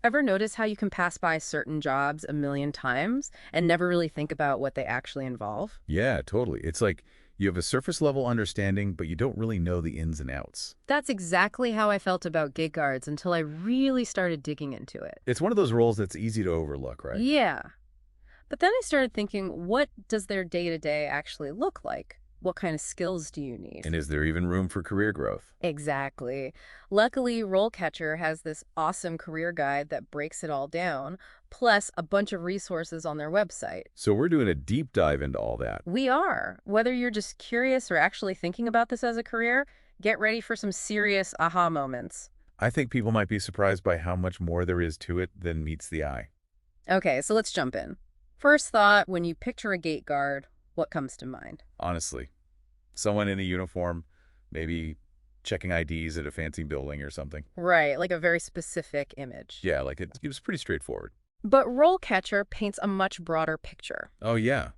Ever notice how you can pass by certain jobs a million times and never really think about what they actually involve? Yeah, totally. It's like you have a surface level understanding, but you don't really know the ins and outs. That's exactly how I felt about gig guards until I really started digging into it. It's one of those roles that's easy to overlook, right? Yeah. But then I started thinking, what does their day-to-day actually look like? What kind of skills do you need? And is there even room for career growth? Exactly. Luckily, RoleCatcher has this awesome career guide that breaks it all down, plus a bunch of resources on their website. So we're doing a deep dive into all that. We are. Whether you're just curious or actually thinking about this as a career, get ready for some serious aha moments. I think people might be surprised by how much more there is to it than meets the eye. Okay, so let's jump in. First thought, when you picture a gate guard, what comes to mind? Honestly, someone in a uniform, maybe checking IDs at a fancy building or something. Right, like a very specific image. Yeah, like it was pretty straightforward. But RoleCatcher paints a much broader picture. Oh, yeah.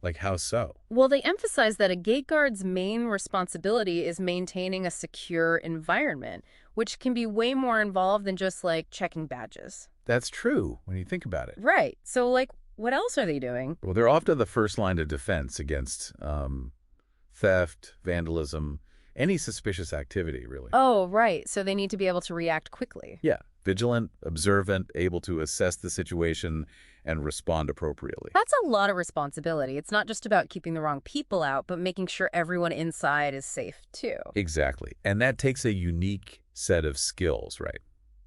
Like how so? Well, they emphasize that a gate guard's main responsibility is maintaining a secure environment, which can be way more involved than just like checking badges. That's true when you think about it. Right. So, like, what else are they doing? Well, they're often the first line of defense against theft, vandalism, any suspicious activity, really. Oh, right. So they need to be able to react quickly. Yeah, vigilant, observant, able to assess the situation and respond appropriately. That's a lot of responsibility. It's not just about keeping the wrong people out, but making sure everyone inside is safe, too. Exactly. And that takes a unique set of skills, right?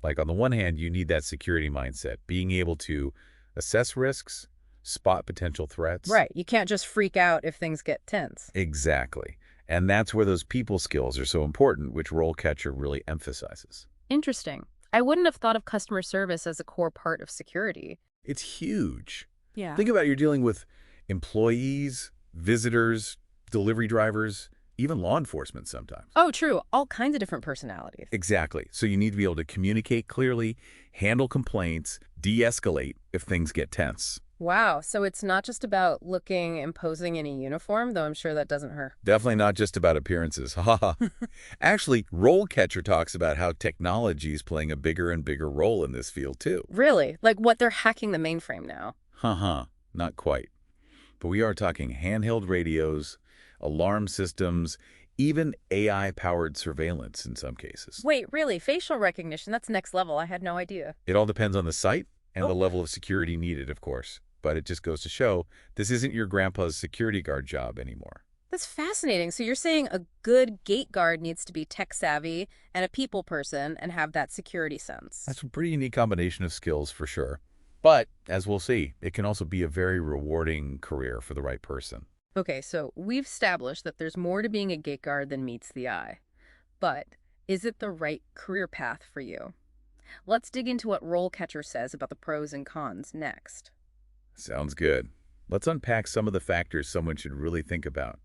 Like on the one hand, you need that security mindset, being able to assess risks, spot potential threats. Right. You can't just freak out if things get tense. Exactly. And that's where those people skills are so important, which RoleCatcher really emphasizes. Interesting. I wouldn't have thought of customer service as a core part of security. It's huge. Yeah. Think about you're dealing with employees, visitors, delivery drivers, even law enforcement sometimes. Oh, true. All kinds of different personalities. Exactly. So you need to be able to communicate clearly, handle complaints, de-escalate if things get tense. Wow. So it's not just about looking imposing in a uniform, though I'm sure that doesn't hurt. Definitely not just about appearances. Haha. Actually, RoleCatcher talks about how technology is playing a bigger and bigger role in this field too. Really? Like what they're hacking the mainframe now. Haha, not quite. But we are talking handheld radios, alarm systems, even AI-powered surveillance in some cases. Wait, really? Facial recognition? That's next level. I had no idea. It all depends on the site and the Oh, level of security needed, of course. But it just goes to show this isn't your grandpa's security guard job anymore. that's fascinating. So you're saying a good gate guard needs to be tech savvy and a people person and have that security sense. That's a pretty unique combination of skills for sure. But, as we'll see, it can also be a very rewarding career for the right person. Okay, so we've established that there's more to being a gate guard than meets the eye. But is it the right career path for you? Let's dig into what RoleCatcher says about the pros and cons next. Sounds good. Let's unpack some of the factors someone should really think about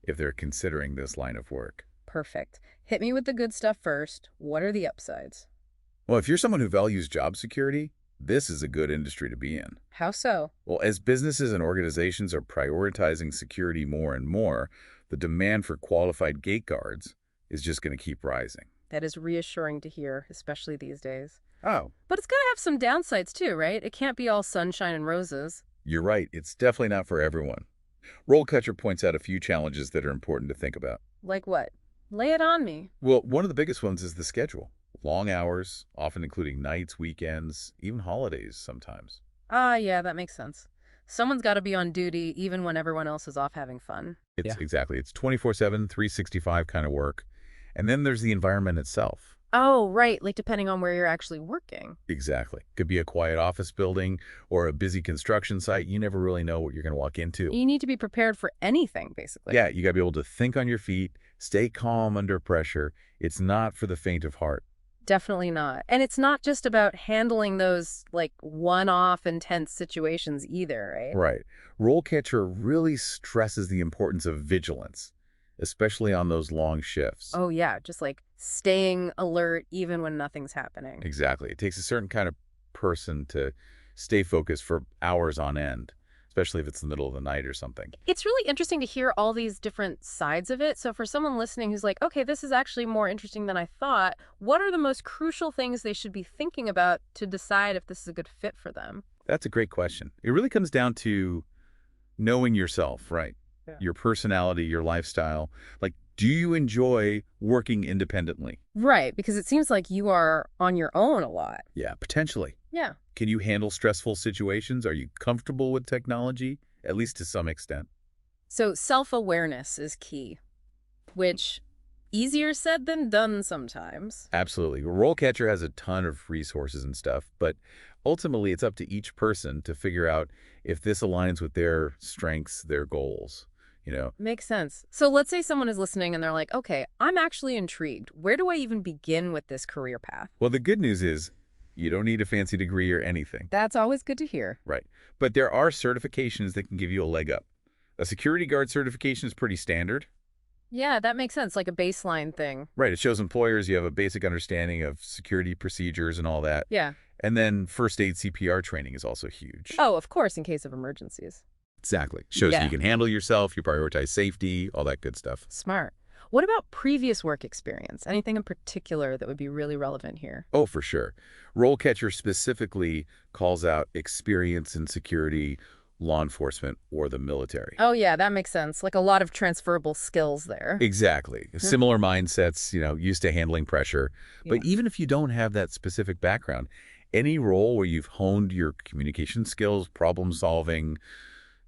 if they're considering this line of work. Perfect. Hit me with the good stuff first. What are the upsides? Well, if you're someone who values job security, this is a good industry to be in. How so? Well, as businesses and organizations are prioritizing security more and more, the demand for qualified gate guards is just going to keep rising. That is reassuring to hear, especially these days. Oh, But it's going to have some downsides too, right? It can't be all sunshine and roses. you're right. It's definitely not for everyone. RoleCatcher points out a few challenges that are important to think about. Like what? Lay it on me. Well, one of the biggest ones is the schedule. Long hours, often including nights, weekends, even holidays sometimes. Ah, yeah, that makes sense. Someone's got to be on duty even when everyone else is off having fun. It's exactly. It's 24/7, 365 kind of work. And then there's the environment itself. Oh, right. Like depending on where you're actually working. Exactly. Could be a quiet office building or a busy construction site. You never really know what you're going to walk into. You need to be prepared for anything, basically. Yeah, you got to be able to think on your feet, stay calm under pressure. It's not for the faint of heart. Definitely not. And it's not just about handling those like one-off intense situations either, right? Right. RoleCatcher really stresses the importance of vigilance, especially on those long shifts. Oh, yeah. Just like staying alert even when nothing's happening. Exactly. It takes a certain kind of person to stay focused for hours on end, especially if it's the middle of the night or something. It's really interesting to hear all these different sides of it. So for someone listening who's like, okay, this is actually more interesting than I thought, what are the most crucial things they should be thinking about to decide if this is a good fit for them? That's a great question. It really comes down to knowing yourself, right? Yeah. Your personality, your lifestyle. Like, do you enjoy working independently? Right, because it seems like you are on your own a lot. Yeah, potentially. Yeah. Can you handle stressful situations? Are you comfortable with technology, at least to some extent? So self-awareness is key, which easier said than done sometimes. Absolutely. RoleCatcher has a ton of resources and stuff, but ultimately it's up to each person to figure out if this aligns with their strengths, their goals. You know, Makes sense. So let's say someone is listening and they're like, okay, I'm actually intrigued. Where do I even begin with this career path? well, the good news is you don't need a fancy degree or anything, That's always good to hear. right? But there are certifications that can give you a leg up. A security guard certification is pretty standard. Yeah, that makes sense, like a baseline thing. Right. It shows employers you have a basic understanding of security procedures and all that. Yeah. And then first aid CPR training is also huge. Oh, of course, in case of emergencies. Exactly. Shows Yeah. you can handle yourself, you prioritize safety, all that good stuff. Smart. What about previous work experience? Anything in particular that would be really relevant here? Oh, for sure. RoleCatcher specifically calls out experience in security, law enforcement, or the military. Oh, yeah, that makes sense. Like a lot of transferable skills there. Exactly. Similar mindsets, used to handling pressure. Yeah. But even if you don't have that specific background, any role where you've honed your communication skills, problem solving,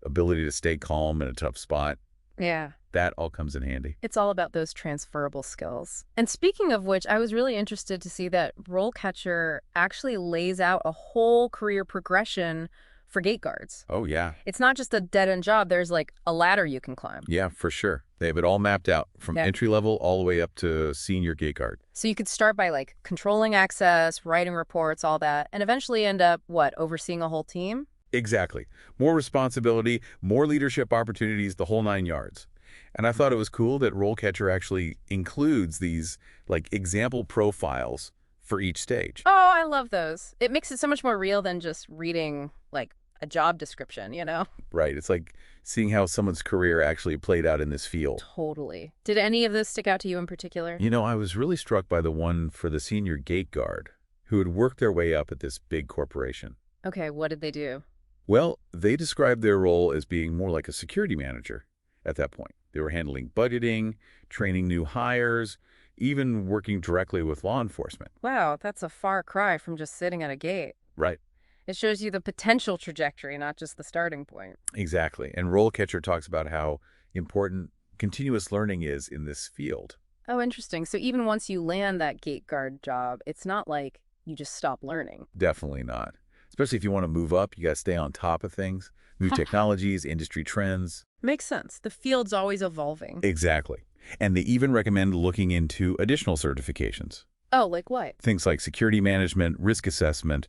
ability to stay calm in a tough spot, Yeah. that all comes in handy. It's all about those transferable skills. And speaking of which, I was really interested to see that RoleCatcher actually lays out a whole career progression for gate guards. Oh, yeah. It's not just a dead-end job. There's like a ladder you can climb. Yeah, for sure. They have it all mapped out from Yeah. entry level all the way up to senior gate guard. So you could start by like controlling access, writing reports, all that, and eventually end up, what, overseeing a whole team? Exactly. More responsibility, more leadership opportunities, the whole 9 yards. And I thought it was cool that RoleCatcher actually includes these like example profiles for each stage. Oh, I love those. It makes it so much more real than just reading like a job description, you know? Right. It's like seeing how someone's career actually played out in this field. Totally. Did any of this stick out to you in particular? I was really struck by the one for the senior gate guard who had worked their way up at this big corporation. Okay, what did they do? Well, they described their role as being more like a security manager at that point. They were handling budgeting, training new hires, even working directly with law enforcement. Wow, that's a far cry from just sitting at a gate. Right. It shows you the potential trajectory, not just the starting point. Exactly. And RoleCatcher talks about how important continuous learning is in this field. Oh, interesting. So even once you land that gate guard job, it's not like you just stop learning. Definitely not. Especially if you want to move up, you got to stay on top of things, new technologies, industry trends. Makes sense. The field's always evolving. Exactly. And they even recommend looking into additional certifications. Oh, like what? Things like security management, risk assessment,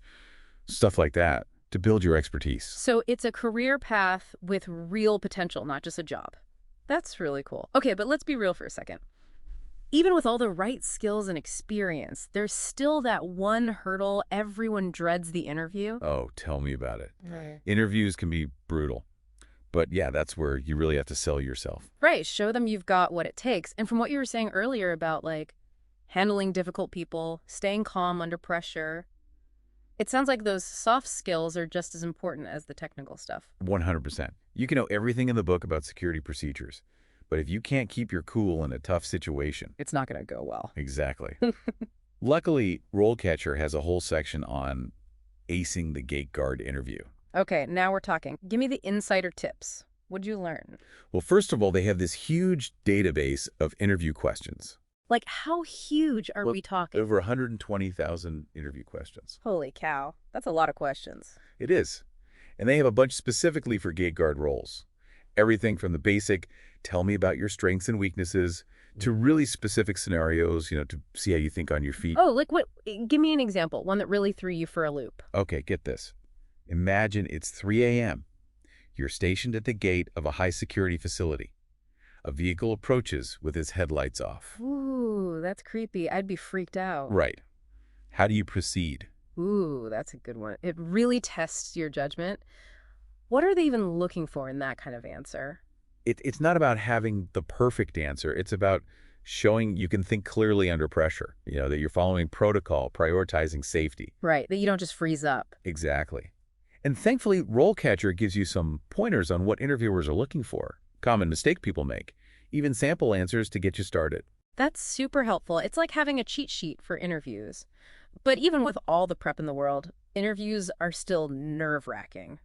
stuff like that, to build your expertise. So it's a career path with real potential, not just a job. That's really cool. Okay, but let's be real for a second. Even with all the right skills and experience, there's still that one hurdle everyone dreads: the interview. Oh, tell me about it. Right. Interviews can be brutal. But yeah, that's where you really have to sell yourself. Right, show them you've got what it takes. And from what you were saying earlier about like handling difficult people, staying calm under pressure, it sounds like those soft skills are just as important as the technical stuff. 100%. You can know everything in the book about security procedures. But if you can't keep your cool in a tough situation, It's not going to go well. exactly. Luckily, RoleCatcher has a whole section on acing the gate guard interview. Okay, now we're talking. Give me the insider tips. What'd you learn? Well, first of all, they have this huge database of interview questions. Like, how huge are Well, we talking? Over 120,000 interview questions. Holy cow. That's a lot of questions. It is. And they have a bunch specifically for gate guard roles. Everything from the basic, tell me about your strengths and weaknesses, to really specific scenarios, to see how you think on your feet. Oh, like what? Give me an example, one that really threw you for a loop. Okay, get this. Imagine it's 3 a.m. You're stationed at the gate of a high-security facility. A vehicle approaches with its headlights off. Ooh, that's creepy. I'd be freaked out. Right. How do you proceed? Ooh, that's a good one. It really tests your judgment. What are they even looking for in that kind of answer? It's not about having the perfect answer. It's about showing you can think clearly under pressure, that you're following protocol, prioritizing safety. Right, that you don't just freeze up. Exactly. And thankfully, RoleCatcher gives you some pointers on what interviewers are looking for, common mistake people make, even sample answers to get you started. That's super helpful. It's like having a cheat sheet for interviews. But even with all the prep in the world, interviews are still nerve-wracking.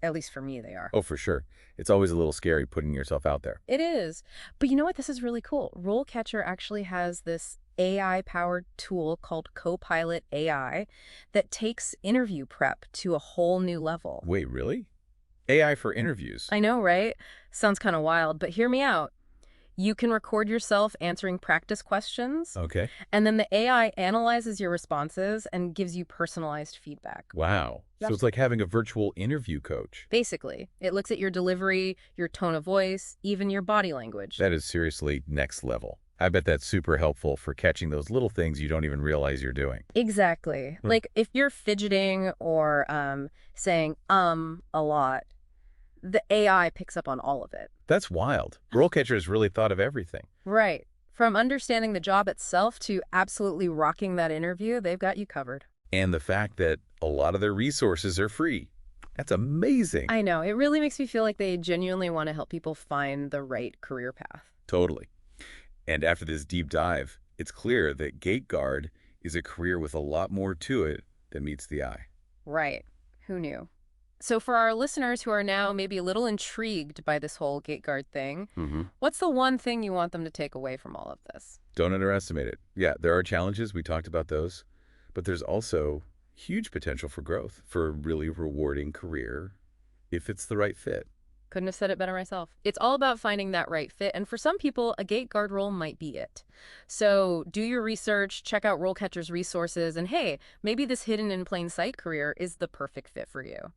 At least for me, they are. Oh, for sure. It's always a little scary putting yourself out there. It is. But you know what? This is really cool. RoleCatcher actually has this AI-powered tool called Copilot AI that takes interview prep to a whole new level. Wait, really? AI for interviews? I know, right? Sounds kind of wild, but hear me out. You can record yourself answering practice questions, Okay. and then the AI analyzes your responses and gives you personalized feedback. Wow. So That's it's like having a virtual interview coach. Basically, it looks at your delivery, your tone of voice, even your body language. That is seriously next level. I bet that's super helpful for catching those little things you don't even realize you're doing. Exactly. Hmm. Like if you're fidgeting or saying a lot, the AI picks up on all of it. That's wild. RoleCatcher has really thought of everything. Right. From understanding the job itself to absolutely rocking that interview, they've got you covered. And the fact that a lot of their resources are free. That's amazing. I know. It really makes me feel like they genuinely want to help people find the right career path. Totally. And after this deep dive, it's clear that gate guard is a career with a lot more to it than meets the eye. Right. Who knew? So for our listeners who are now maybe a little intrigued by this whole gate guard thing, what's the one thing you want them to take away from all of this? Don't underestimate it. Yeah, there are challenges. We talked about those. But there's also huge potential for growth, for a really rewarding career if it's the right fit. Couldn't have said it better myself. It's all about finding that right fit, and for some people, a gate guard role might be it. So do your research, check out RoleCatcher's resources, and hey, maybe this hidden in plain sight career is the perfect fit for you.